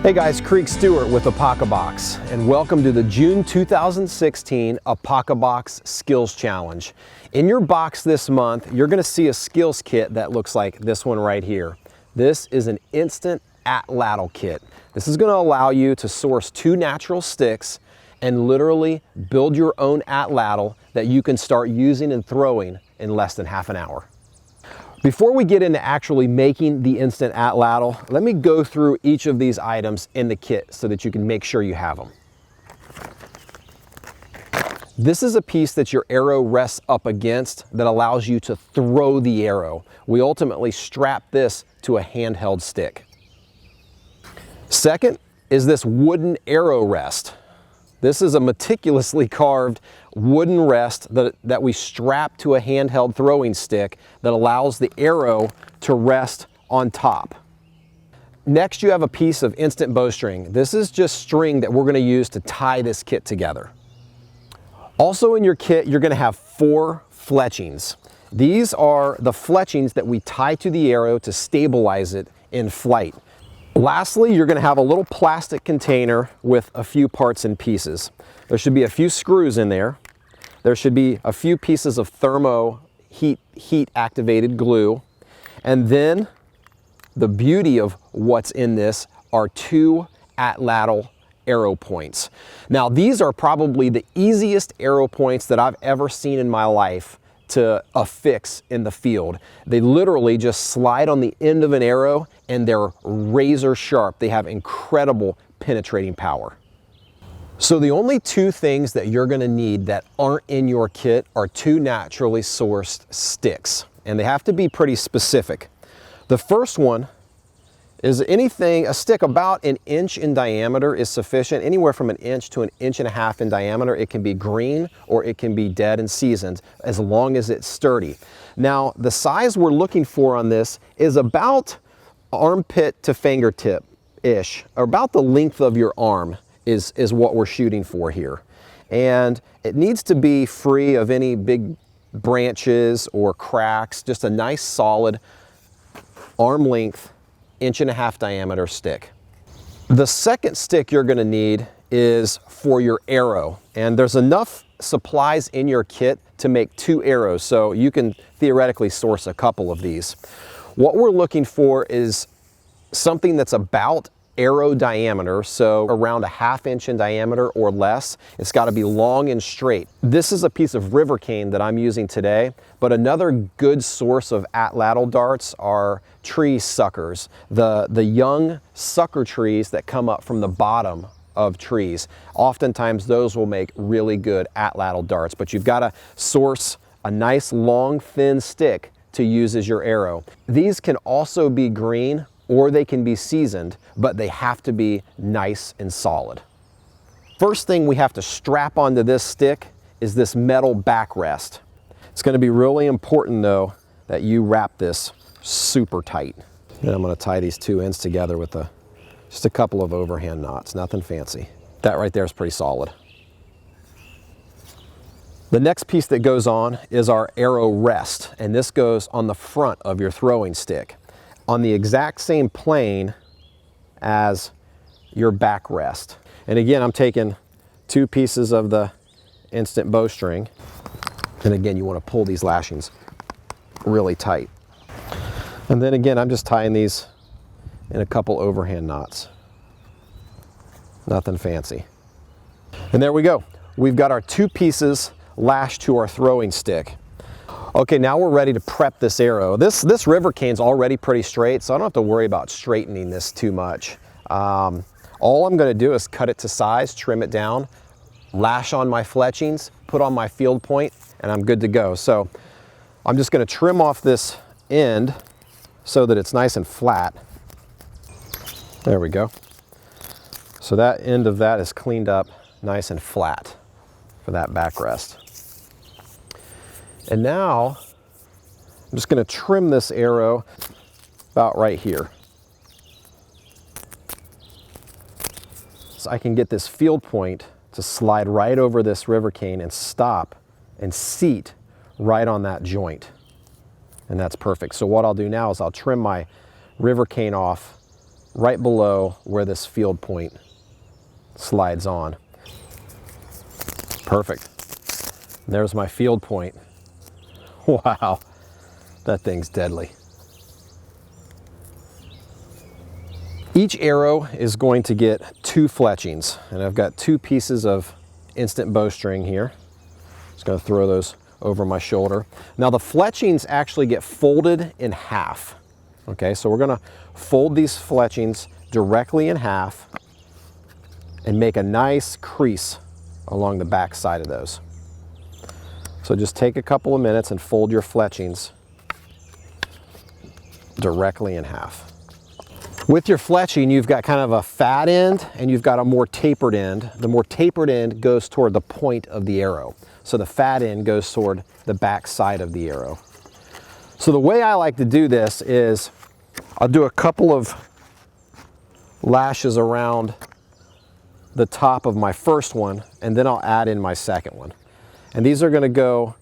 Hey guys, Creek Stewart with APOCABOX, and welcome to the June 2016 APOCABOX Skills Challenge. In your box this month, you're going to see a skills kit that looks like this one right here. This is an Instant Atlatl Kit. This is going to allow you to source 2 natural sticks and literally build your own atlatl that you can start using and throwing in less than half an hour. Before we get into actually making the Instant Atlatl, let me go through each of these items in the kit so that you can make sure you have them. This is a piece that your arrow rests up against that allows you to throw the arrow. We ultimately strap this to a handheld stick. Second is this wooden arrow rest. This is a meticulously carved wooden rest that we strap to a handheld throwing stick that allows the arrow to rest on top. Next, you have a piece of instant bowstring. This is just string that we're going to use to tie this kit together. Also in your kit, you're going to have 4 fletchings. These are the fletchings that we tie to the arrow to stabilize it in flight. Lastly, you're going to have a little plastic container with a few parts and pieces. There should be a few screws in there. There should be a few pieces of thermo heat activated glue. And then the beauty of what's in this are 2 Atlatl arrow points. Now these are probably the easiest arrow points that I've ever seen in my life to affix in the field. They literally just slide on the end of an arrow and they're razor sharp. They have incredible penetrating power. So the only 2 things that you're going to need that aren't in your kit are 2 naturally sourced sticks, and they have to be pretty specific. The first one is a stick about 1 inch in diameter is sufficient. Anywhere from 1 inch to 1.5 inches in diameter. It can be green or it can be dead and seasoned as long as it's sturdy. Now the size we're looking for on this is about armpit to fingertip-ish, or about the length of your arm is what we're shooting for here. And it needs to be free of any big branches or cracks, just a nice solid arm length 1.5 inch diameter stick. The second stick you're going to need is for your arrow, and there's enough supplies in your kit to make 2 arrows, so you can theoretically source a couple of these. What we're looking for is something that's about arrow diameter, so around 1/2 inch in diameter or less. It's got to be long and straight. This is a piece of river cane that I'm using today, but another good source of atlatl darts are tree suckers, the young sucker trees that come up from the bottom of trees. Oftentimes those will make really good atlatl darts, but you've got to source a nice long thin stick to use as your arrow. These can also be green or they can be seasoned, but they have to be nice and solid. First thing we have to strap onto this stick is this metal backrest. It's going to be really important though that you wrap this super tight. And I'm going to tie these 2 ends together with just a couple of overhand knots, nothing fancy. That right there is pretty solid. The next piece that goes on is our arrow rest, and this goes on the front of your throwing stick, on the exact same plane as your backrest. And again, I'm taking 2 pieces of the instant bowstring, and again, you want to pull these lashings really tight. And then again, I'm just tying these in a couple overhand knots. Nothing fancy. And there we go. We've got our 2 pieces lashed to our throwing stick. Okay, now we're ready to prep this arrow. This river cane's already pretty straight, so I don't have to worry about straightening this too much. All I'm going to do is cut it to size, trim it down, lash on my fletchings, put on my field point, and I'm good to go. So I'm just going to trim off this end so that it's nice and flat. There we go. So that end of that is cleaned up nice and flat for that backrest. And now I'm just going to trim this arrow about right here, so I can get this field point to slide right over this river cane and stop and seat right on that joint. And that's perfect. So what I'll do now is I'll trim my river cane off right below where this field point slides on. Perfect. There's my field point. Wow, that thing's deadly. Each arrow is going to get 2 fletchings, and I've got 2 pieces of instant bowstring here. Just going to throw those over my shoulder. Now the fletchings actually get folded in half. Okay, so we're going to fold these fletchings directly in half and make a nice crease along the back side of those. So just take a couple of minutes and fold your fletchings directly in half. With your fletching, you've got kind of a fat end and you've got a more tapered end. The more tapered end goes toward the point of the arrow. So the fat end goes toward the back side of the arrow. So the way I like to do this is I'll do a couple of lashes around the top of my first one, and then I'll add in my second one. And these are going to go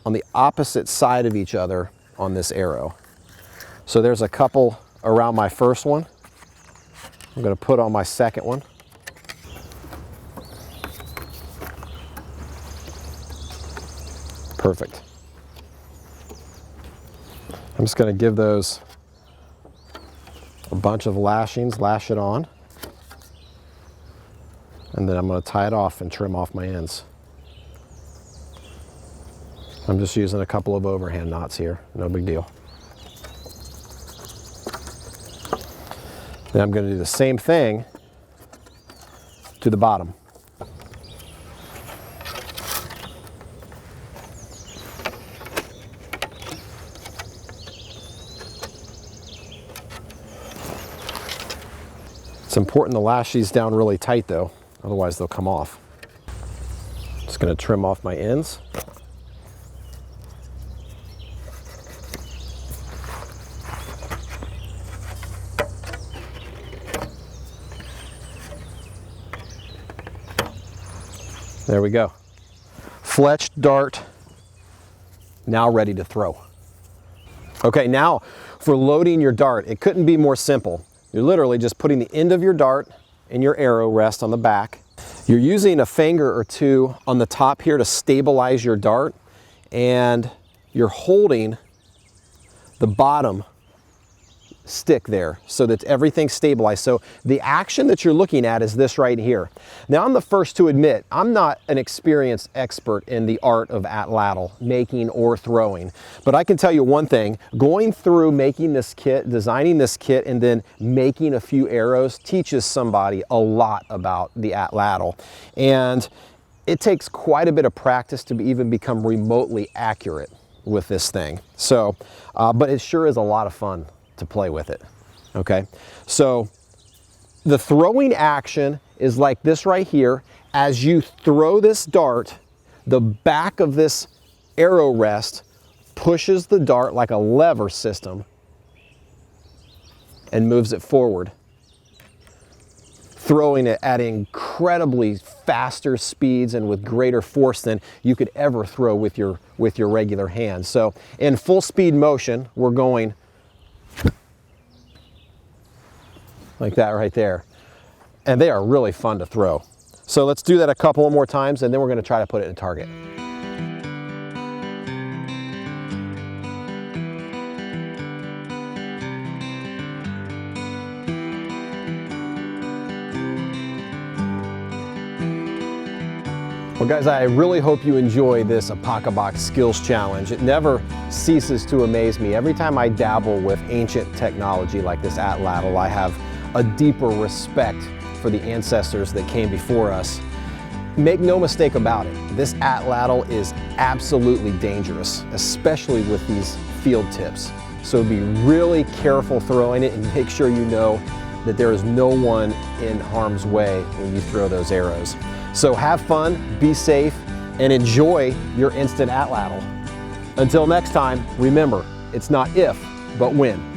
on the opposite side of each other on this arrow. So there's a couple around my first one. I'm going to put on my second one. Perfect. I'm just going to give those a bunch of lashings, lash it on, and then I'm going to tie it off and trim off my ends. I'm just using a couple of overhand knots here, no big deal. Then I'm going to do the same thing to the bottom. It's important to lash these down really tight though, otherwise they'll come off. Just going to trim off my ends. There we go. Fletched dart, now ready to throw. Okay, now for loading your dart, it couldn't be more simple. You're literally just putting the end of your dart in your arrow rest on the back. You're using a finger or two on the top here to stabilize your dart, and you're holding the bottom stick there so that everything's stabilized. So the action that you're looking at is this right here. Now I'm the first to admit I'm not an experienced expert in the art of atlatl, making or throwing, but I can tell you one thing, going through making this kit, designing this kit, and then making a few arrows teaches somebody a lot about the atlatl. And it takes quite a bit of practice to even become remotely accurate with this thing. So, but it sure is a lot of fun to play with it. Okay, so the throwing action is like this right here. As you throw this dart, the back of this arrow rest pushes the dart like a lever system and moves it forward, throwing it at incredibly faster speeds and with greater force than you could ever throw with your regular hand. So in full speed motion, we're going like that right there. And they are really fun to throw. So let's do that a couple more times, and then we're going to try to put it in target. Well guys, I really hope you enjoy this APOCABOX Skills Challenge. It never ceases to amaze me. Every time I dabble with ancient technology like this atlatl, I have a deeper respect for the ancestors that came before us. Make no mistake about it, this atlatl is absolutely dangerous, especially with these field tips. So be really careful throwing it and make sure you know that there is no one in harm's way when you throw those arrows. So have fun, be safe, and enjoy your Instant Atlatl. Until next time, remember, it's not if, but when.